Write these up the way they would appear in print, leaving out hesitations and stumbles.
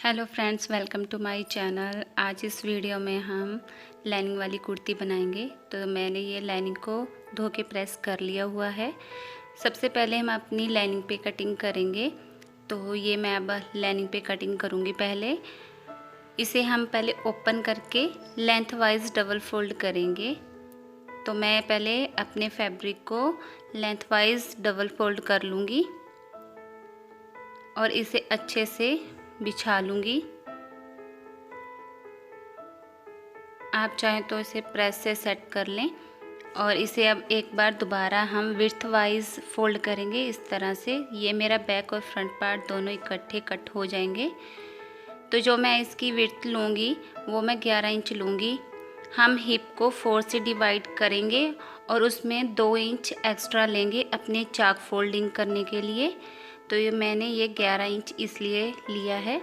Hello friends, welcome to my channel. आज इस video में हम लाइनिंग वाली कुर्ती बनाएंगे। तो मैंने ये लाइनिंग को धो के प्रेस कर लिया हुआ है। सबसे पहले हम अपनी लाइनिंग पे कटिंग करेंगे। तो ये मैं अब लाइनिंग पे कटिंग करूँगी। पहले इसे हम पहले ओपन करके लेंथ वाइज डबल फोल्ड करेंगे। तो मैं पहले अपने फैब्रिक को लेंथ वाइज डबल फोल्ड कर लूँगी और इसे अच्छे से बिछा लूँगी। आप चाहें तो इसे प्रेस से सेट कर लें और इसे अब एक बार दोबारा हम विड्थ वाइज फोल्ड करेंगे इस तरह से। ये मेरा बैक और फ्रंट पार्ट दोनों इकट्ठे कट हो जाएंगे। तो जो मैं इसकी विड्थ लूँगी वो मैं 11 इंच लूँगी। हम हिप को 4 से डिवाइड करेंगे और उसमें 2 इंच एक्स्ट्रा लेंगे अपने चाक फोल्डिंग करने के लिए। तो ये मैंने ये 11 इंच इसलिए लिया है।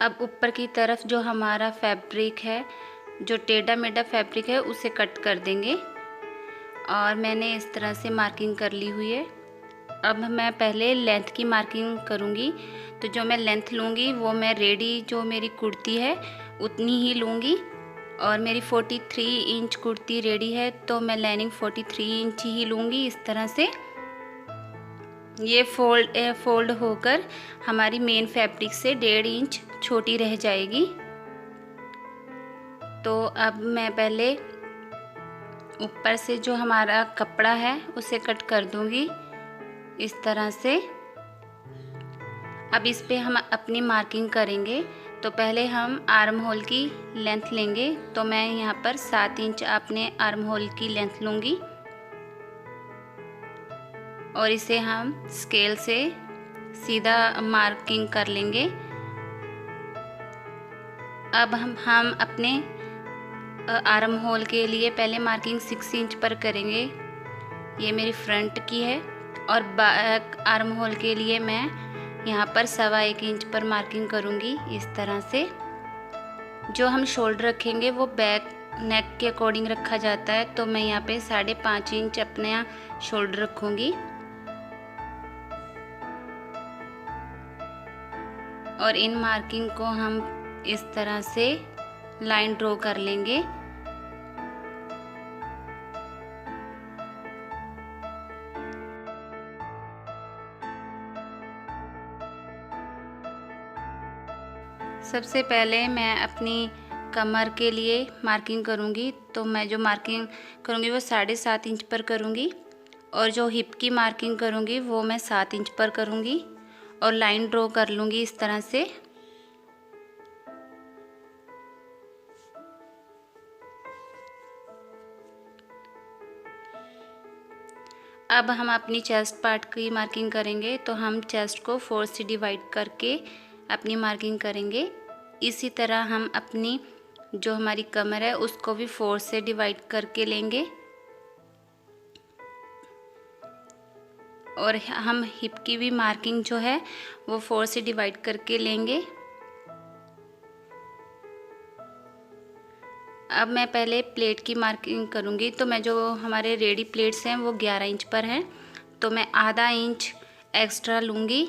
अब ऊपर की तरफ जो हमारा फैब्रिक है, जो टेढ़ा मेढ़ा फैब्रिक है, उसे कट कर देंगे और मैंने इस तरह से मार्किंग कर ली हुई है। अब मैं पहले लेंथ की मार्किंग करूँगी। तो जो मैं लेंथ लूँगी वो मैं रेडी जो मेरी कुर्ती है उतनी ही लूँगी और मेरी 43 इंच कुर्ती रेडी है तो मैं लाइनिंग 43 इंच ही लूँगी। इस तरह से ये फोल्ड होकर हमारी मेन फैब्रिक से 1.5 इंच छोटी रह जाएगी। तो अब मैं पहले ऊपर से जो हमारा कपड़ा है उसे कट कर दूंगी इस तरह से। अब इस पे हम अपनी मार्किंग करेंगे। तो पहले हम आर्म होल की लेंथ लेंगे। तो मैं यहाँ पर 7 इंच अपने आर्म होल की लेंथ लूँगी और इसे हम स्केल से सीधा मार्किंग कर लेंगे। अब हम अपने आर्म होल के लिए पहले मार्किंग 6 इंच पर करेंगे। ये मेरी फ्रंट की है और बैक आर्म होल के लिए मैं यहाँ पर 1.25 इंच पर मार्किंग करूँगी इस तरह से। जो हम शोल्डर रखेंगे वो बैक नेक के अकॉर्डिंग रखा जाता है। तो मैं यहाँ पे 5.5 इंच अपने शोल्डर रखूँगी और इन मार्किंग को हम इस तरह से लाइन ड्रॉ कर लेंगे। सबसे पहले मैं अपनी कमर के लिए मार्किंग करूँगी। तो मैं जो मार्किंग करूँगी वो 7.5 इंच पर करूँगी और जो हिप की मार्किंग करूँगी वो मैं 7 इंच पर करूँगी और लाइन ड्रॉ कर लूँगी इस तरह से। अब हम अपनी चेस्ट पार्ट की मार्किंग करेंगे। तो हम चेस्ट को 4 से डिवाइड करके अपनी मार्किंग करेंगे। इसी तरह हम अपनी जो हमारी कमर है उसको भी 4 से डिवाइड करके लेंगे और हम हिप की भी मार्किंग जो है वो 4 से डिवाइड करके लेंगे। अब मैं पहले प्लेट की मार्किंग करूँगी। तो मैं जो हमारे रेडी प्लेट्स हैं वो 11 इंच पर हैं। तो मैं आधा इंच एक्स्ट्रा लूँगी।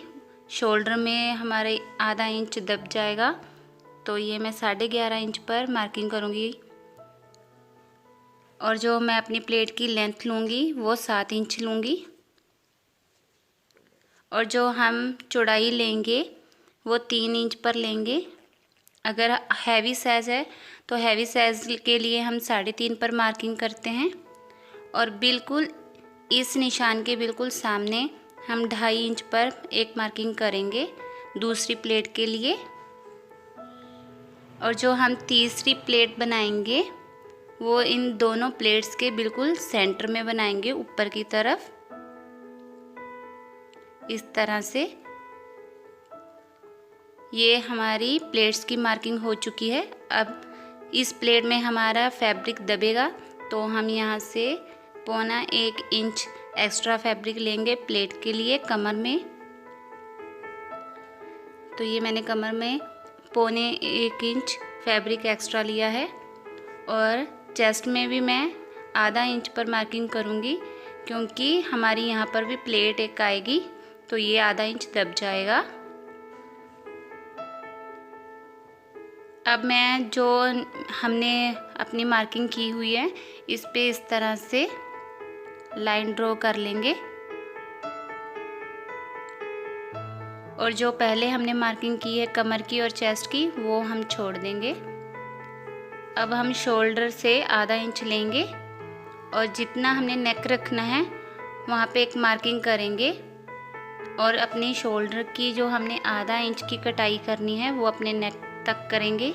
शोल्डर में हमारे आधा इंच दब जाएगा। तो ये मैं 11.5 इंच पर मार्किंग करूँगी और जो मैं अपनी प्लेट की लेंथ लूँगी वो 7 इंच लूँगी और जो हम चौड़ाई लेंगे वो 3 इंच पर लेंगे। अगर हैवी साइज़ है तो हैवी साइज़ के लिए हम 3.5 पर मार्किंग करते हैं और बिल्कुल इस निशान के बिल्कुल सामने हम 2.5 इंच पर एक मार्किंग करेंगे दूसरी प्लेट के लिए। और जो हम तीसरी प्लेट बनाएंगे वो इन दोनों प्लेट्स के बिल्कुल सेंटर में बनाएंगे ऊपर की तरफ इस तरह से। ये हमारी प्लेट्स की मार्किंग हो चुकी है। अब इस प्लेट में हमारा फैब्रिक दबेगा तो हम यहाँ से 1.25 इंच एक्स्ट्रा फैब्रिक लेंगे प्लेट के लिए कमर में। तो ये मैंने कमर में 1.25 इंच फैब्रिक एक्स्ट्रा लिया है और चेस्ट में भी मैं आधा इंच पर मार्किंग करूँगी क्योंकि हमारी यहाँ पर भी प्लेट एक आएगी तो ये आधा इंच दब जाएगा। अब मैं जो हमने अपनी मार्किंग की हुई है इस पे इस तरह से लाइन ड्रॉ कर लेंगे और जो पहले हमने मार्किंग की है कमर की और चेस्ट की वो हम छोड़ देंगे। अब हम शोल्डर से आधा इंच लेंगे और जितना हमने नेक रखना है वहाँ पे एक मार्किंग करेंगे और अपनी शोल्डर की जो हमने आधा इंच की कटाई करनी है वो अपने नेक तक करेंगे।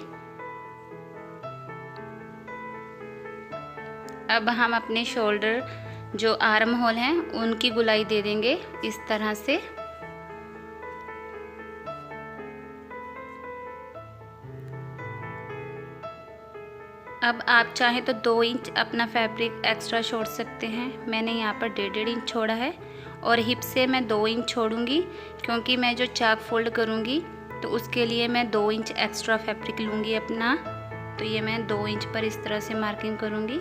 अब हम अपने शोल्डर जो आर्म होल हैं उनकी गुलाई दे देंगे इस तरह से। अब आप चाहें तो 2 इंच अपना फैब्रिक एक्स्ट्रा छोड़ सकते हैं। मैंने यहाँ पर 1.5 इंच छोड़ा है और हिप से मैं 2 इंच छोड़ूंगी क्योंकि मैं जो चाक फोल्ड करूँगी तो उसके लिए मैं 2 इंच एक्स्ट्रा फैब्रिक लूँगी अपना। तो ये मैं 2 इंच पर इस तरह से मार्किंग करूँगी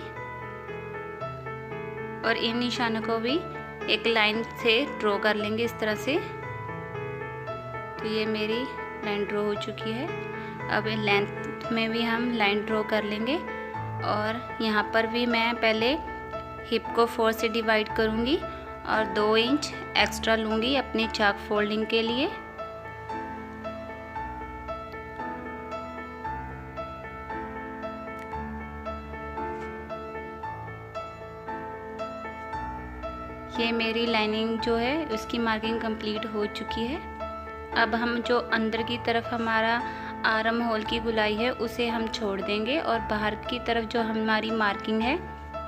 और इन निशानों को भी एक लाइन से ड्रॉ कर लेंगे इस तरह से। तो ये मेरी लाइन ड्रॉ हो चुकी है। अब लेंथ में भी हम लाइन ड्रॉ कर लेंगे और यहाँ पर भी मैं पहले हिप को 4 से डिवाइड करूँगी और 2 इंच एक्स्ट्रा लूँगी अपनी चाक फोल्डिंग के लिए। ये मेरी लाइनिंग जो है उसकी मार्किंग कंप्लीट हो चुकी है। अब हम जो अंदर की तरफ हमारा आर्म होल की गुलाई है उसे हम छोड़ देंगे और बाहर की तरफ जो हमारी मार्किंग है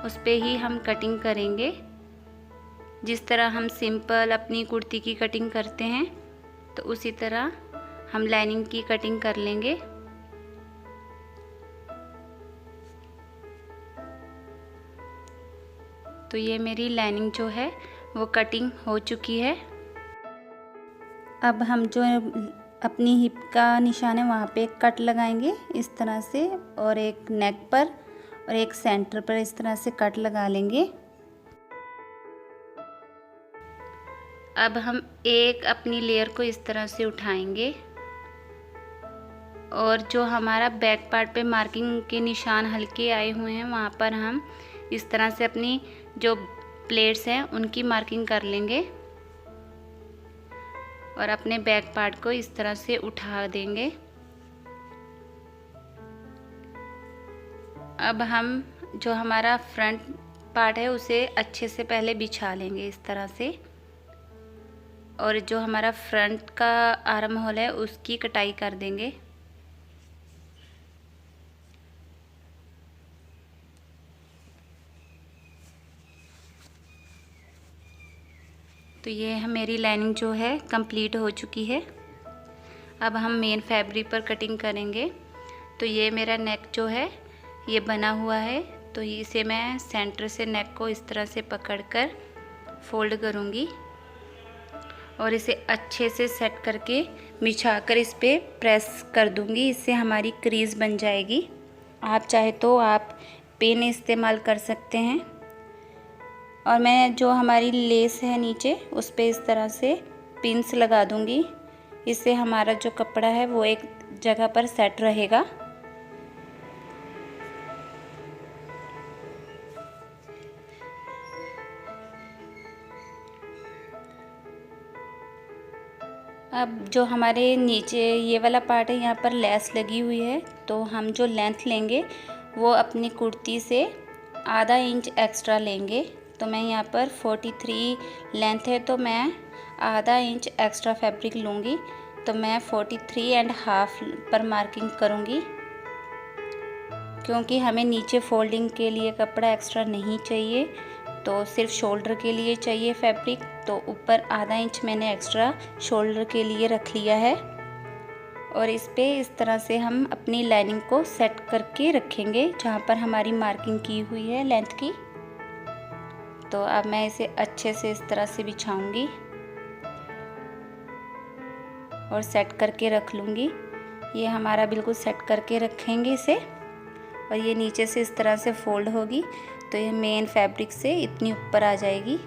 उस पे ही हम कटिंग करेंगे। जिस तरह हम सिंपल अपनी कुर्ती की कटिंग करते हैं तो उसी तरह हम लाइनिंग की कटिंग कर लेंगे। तो ये मेरी लाइनिंग जो है वो कटिंग हो चुकी है। अब हम जो अपनी हिप का निशान है वहाँ पे एक कट लगाएंगे इस तरह से और एक नेक पर और एक सेंटर पर इस तरह से कट लगा लेंगे। अब हम एक अपनी लेयर को इस तरह से उठाएंगे और जो हमारा बैक पार्ट पे मार्किंग के निशान हल्के आए हुए हैं वहाँ पर हम इस तरह से अपनी जो प्लेट्स हैं उनकी मार्किंग कर लेंगे और अपने बैक पार्ट को इस तरह से उठा देंगे। अब हम जो हमारा फ्रंट पार्ट है उसे अच्छे से पहले बिछा लेंगे इस तरह से और जो हमारा फ्रंट का आर्म होल है उसकी कटाई कर देंगे। तो ये मेरी लाइनिंग जो है कंप्लीट हो चुकी है। अब हम मेन फैब्रिक पर कटिंग करेंगे। तो ये मेरा नेक जो है ये बना हुआ है तो इसे मैं सेंटर से नेक को इस तरह से पकड़कर फोल्ड करूँगी और इसे अच्छे से सेट करके बिछाकर इस पे प्रेस कर दूँगी। इससे हमारी क्रीज बन जाएगी। आप चाहे तो आप पेन इस्तेमाल कर सकते हैं और मैं जो हमारी लेस है नीचे उस पे इस तरह से पिन्स लगा दूंगी। इससे हमारा जो कपड़ा है वो एक जगह पर सेट रहेगा। अब जो हमारे नीचे ये वाला पार्ट है यहाँ पर लेस लगी हुई है तो हम जो लेंथ लेंगे वो अपनी कुर्ती से आधा इंच एक्स्ट्रा लेंगे। तो मैं यहाँ पर 43 लेंथ है तो मैं आधा इंच एक्स्ट्रा फैब्रिक लूँगी। तो मैं 43.5 पर मार्किंग करूँगी क्योंकि हमें नीचे फोल्डिंग के लिए कपड़ा एक्स्ट्रा नहीं चाहिए, तो सिर्फ शोल्डर के लिए चाहिए फैब्रिक। तो ऊपर आधा इंच मैंने एक्स्ट्रा शोल्डर के लिए रख लिया है और इस पे इस तरह से हम अपनी लाइनिंग को सेट करके रखेंगे जहाँ पर हमारी मार्किंग की हुई है लेंथ की। तो अब मैं इसे अच्छे से इस तरह से बिछाऊंगी और सेट करके रख लूँगी। ये हमारा बिल्कुल सेट करके रखेंगे इसे और ये नीचे से इस तरह से फोल्ड होगी तो ये मेन फैब्रिक से इतनी ऊपर आ जाएगी।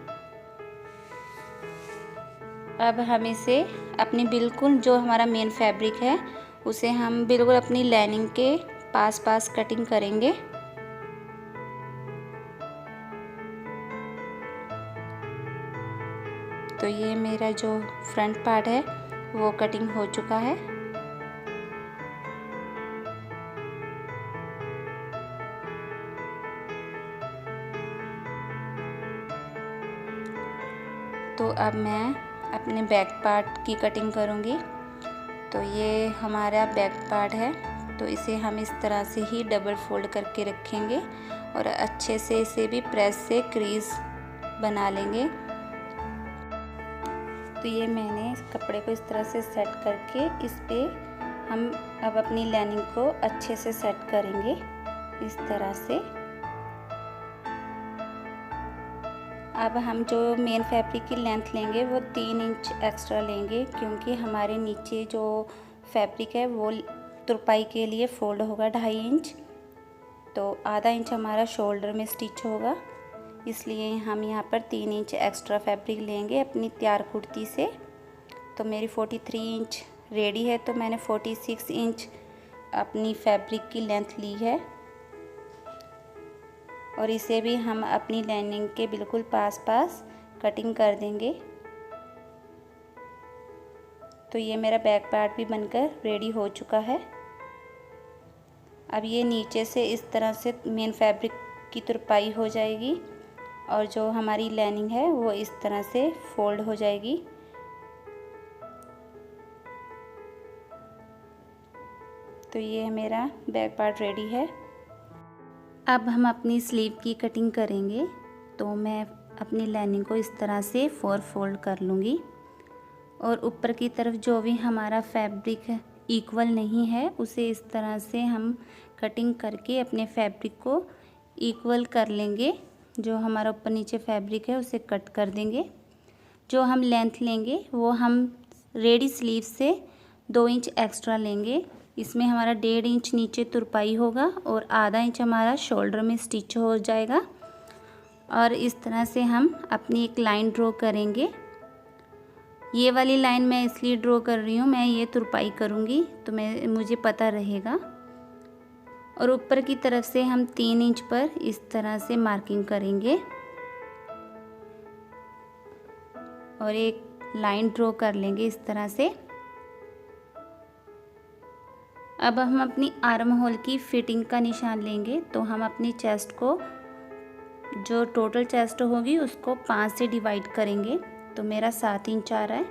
अब हम इसे अपनी बिल्कुल जो हमारा मेन फैब्रिक है उसे हम बिल्कुल अपनी लाइनिंग के पास पास कटिंग करेंगे। तो ये मेरा जो फ्रंट पार्ट है वो कटिंग हो चुका है। तो अब मैं अपने बैक पार्ट की कटिंग करूँगी। तो ये हमारा बैक पार्ट है, तो इसे हम इस तरह से ही डबल फोल्ड करके रखेंगे और अच्छे से इसे भी प्रेस से क्रीज बना लेंगे। तो ये मैंने इस कपड़े को इस तरह से सेट करके इस पे हम अब अपनी लाइनिंग को अच्छे से सेट करेंगे इस तरह से। अब हम जो मेन फैब्रिक की लेंथ लेंगे वो 3 इंच एक्स्ट्रा लेंगे, क्योंकि हमारे नीचे जो फैब्रिक है वो तुरपाई के लिए फोल्ड होगा 2.5 इंच, तो आधा इंच हमारा शोल्डर में स्टिच होगा, इसलिए हम यहाँ पर 3 इंच एक्स्ट्रा फैब्रिक लेंगे अपनी तैयार कुर्ती से। तो मेरी 43 इंच रेडी है, तो मैंने 46 इंच अपनी फैब्रिक की लेंथ ली है और इसे भी हम अपनी लाइनिंग के बिल्कुल पास पास कटिंग कर देंगे। तो ये मेरा बैक पार्ट भी बनकर रेडी हो चुका है। अब ये नीचे से इस तरह से मेन फैब्रिक की तुरपाई हो जाएगी और जो हमारी लाइनिंग है वो इस तरह से फोल्ड हो जाएगी। तो ये मेरा बैक पार्ट रेडी है। अब हम अपनी स्लीव की कटिंग करेंगे। तो मैं अपनी लाइनिंग को इस तरह से 4 फोल्ड कर लूँगी और ऊपर की तरफ जो भी हमारा फैब्रिक इक्वल नहीं है उसे इस तरह से हम कटिंग करके अपने फैब्रिक को इक्वल कर लेंगे। जो हमारा ऊपर नीचे फैब्रिक है उसे कट कर देंगे। जो हम लेंथ लेंगे वो हम रेडी स्लीव से 2 इंच एक्स्ट्रा लेंगे। इसमें हमारा 1.5 इंच नीचे तुरपाई होगा और आधा इंच हमारा शोल्डर में स्टिच हो जाएगा। और इस तरह से हम अपनी एक लाइन ड्रॉ करेंगे। ये वाली लाइन मैं इसलिए ड्रॉ कर रही हूँ, मैं ये तुरपाई करूँगी तो मुझे पता रहेगा। और ऊपर की तरफ से हम 3 इंच पर इस तरह से मार्किंग करेंगे और एक लाइन ड्रॉ कर लेंगे इस तरह से। अब हम अपनी आर्म होल की फिटिंग का निशान लेंगे। तो हम अपनी चेस्ट को, जो टोटल चेस्ट होगी उसको 5 से डिवाइड करेंगे। तो मेरा 7 इंच आ रहा है।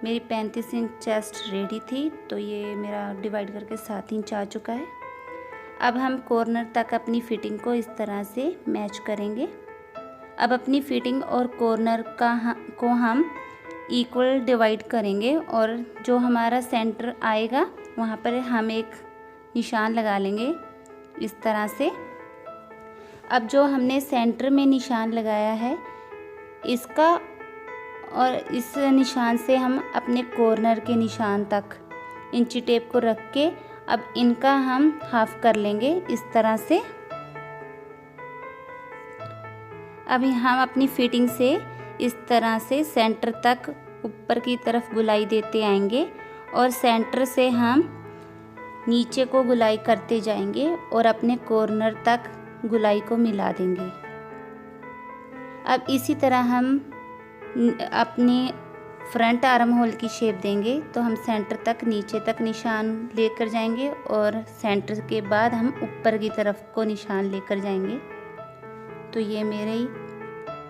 मेरी 35 इंच चेस्ट रेडी थी, तो ये मेरा डिवाइड करके 7 इंच आ चुका है। अब हम कॉर्नर तक अपनी फिटिंग को इस तरह से मैच करेंगे। अब अपनी फिटिंग और कॉर्नर को हम इक्वल डिवाइड करेंगे और जो हमारा सेंटर आएगा वहाँ पर हम एक निशान लगा लेंगे इस तरह से। अब जो हमने सेंटर में निशान लगाया है इसका और इस निशान से हम अपने कॉर्नर के निशान तक इंची टेप को रख के अब इनका हम हाफ कर लेंगे इस तरह से। अभी हम अपनी फिटिंग से इस तरह से सेंटर तक ऊपर की तरफ गुलाई देते आएंगे और सेंटर से हम नीचे को गुलाई करते जाएंगे और अपने कॉर्नर तक गुलाई को मिला देंगे। अब इसी तरह हम अपनी फ्रंट आर्म होल की शेप देंगे। तो हम सेंटर तक नीचे तक निशान लेकर जाएंगे और सेंटर के बाद हम ऊपर की तरफ को निशान लेकर जाएंगे। तो ये मेरे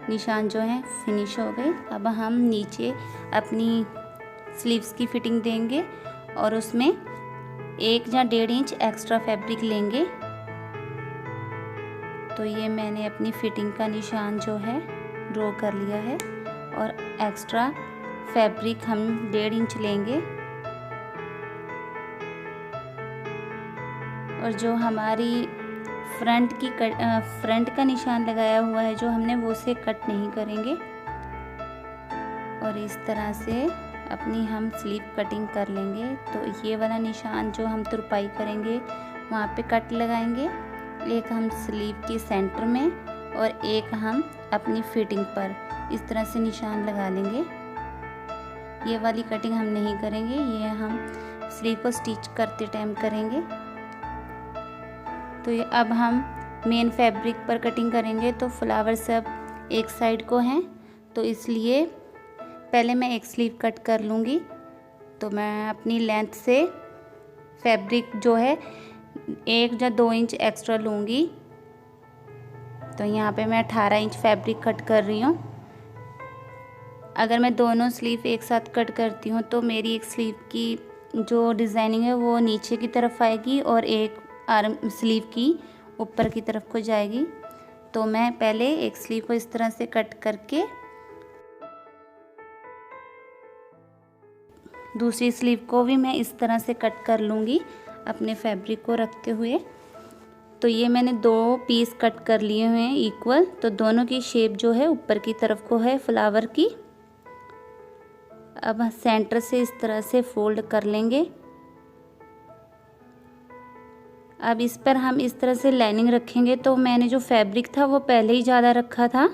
निशान जो हैं फिनिश हो गए। अब हम नीचे अपनी स्लीव्स की फिटिंग देंगे और उसमें 1 या 1.5 इंच एक्स्ट्रा फैब्रिक लेंगे। तो ये मैंने अपनी फिटिंग का निशान जो है ड्रॉ कर लिया है और एक्स्ट्रा फैब्रिक हम 1.5 इंच लेंगे और जो हमारी फ्रंट का निशान लगाया हुआ है जो हमने वो से कट नहीं करेंगे और इस तरह से अपनी हम स्लीव कटिंग कर लेंगे। तो ये वाला निशान जो हम तुरपाई करेंगे वहाँ पे कट लगाएंगे, एक हम स्लीव की सेंटर में और एक हम अपनी फिटिंग पर इस तरह से निशान लगा लेंगे। ये वाली कटिंग हम नहीं करेंगे, ये हम स्लीव को स्टिच करते टाइम करेंगे। तो ये अब हम मेन फैब्रिक पर कटिंग करेंगे। तो फ्लावर सब एक साइड को हैं, तो इसलिए पहले मैं एक स्लीव कट कर लूँगी। तो मैं अपनी लेंथ से फैब्रिक जो है 1 या 2 इंच एक्स्ट्रा लूँगी। तो यहाँ पे मैं 18 इंच फैब्रिक कट कर रही हूँ। अगर मैं दोनों स्लीव एक साथ कट करती हूँ तो मेरी एक स्लीव की जो डिज़ाइनिंग है वो नीचे की तरफ आएगी और एक आर्म स्लीव की ऊपर की तरफ को जाएगी। तो मैं पहले एक स्लीव को इस तरह से कट करके दूसरी स्लीव को भी मैं इस तरह से कट कर लूँगी अपने फैब्रिक को रखते हुए। तो ये मैंने 2 पीस कट कर लिए हुए हैं इक्वल। तो दोनों की शेप जो है ऊपर की तरफ को है फ्लावर की। अब सेंटर से इस तरह से फोल्ड कर लेंगे। अब इस पर हम इस तरह से लाइनिंग रखेंगे। तो मैंने जो फैब्रिक था वो पहले ही ज़्यादा रखा था,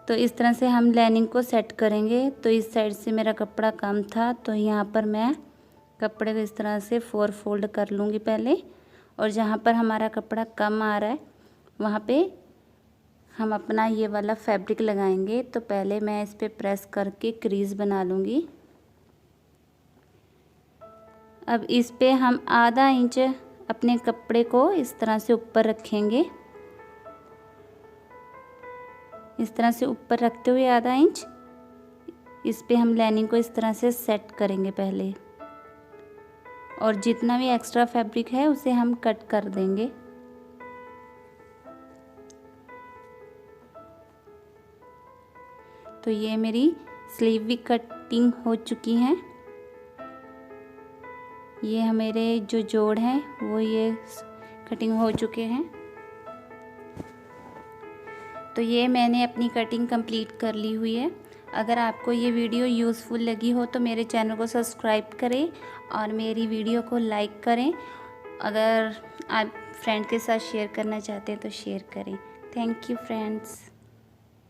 तो इस तरह से हम लाइनिंग को सेट करेंगे। तो इस साइड से मेरा कपड़ा कम था, तो यहाँ पर मैं कपड़े को इस तरह से 4 फोल्ड कर लूँगी पहले। और जहाँ पर हमारा कपड़ा कम आ रहा है वहाँ पे हम अपना ये वाला फैब्रिक लगाएंगे। तो पहले मैं इस पे प्रेस करके क्रीज बना लूँगी। अब इस पे हम आधा इंच अपने कपड़े को इस तरह से ऊपर रखेंगे। इस तरह से ऊपर रखते हुए आधा इंच इस पे हम लाइनिंग को इस तरह से सेट करेंगे पहले। और जितना भी एक्स्ट्रा फैब्रिक है उसे हम कट कर देंगे। तो ये मेरी स्लीव भी कटिंग हो चुकी हैं। ये मेरे जो जोड़ हैं वो ये कटिंग हो चुके हैं। तो ये मैंने अपनी कटिंग कंप्लीट कर ली हुई है। अगर आपको ये वीडियो यूज़फुल लगी हो तो मेरे चैनल को सब्सक्राइब करें और मेरी वीडियो को लाइक करें। अगर आप फ्रेंड के साथ शेयर करना चाहते हैं तो शेयर करें। Thank you friends.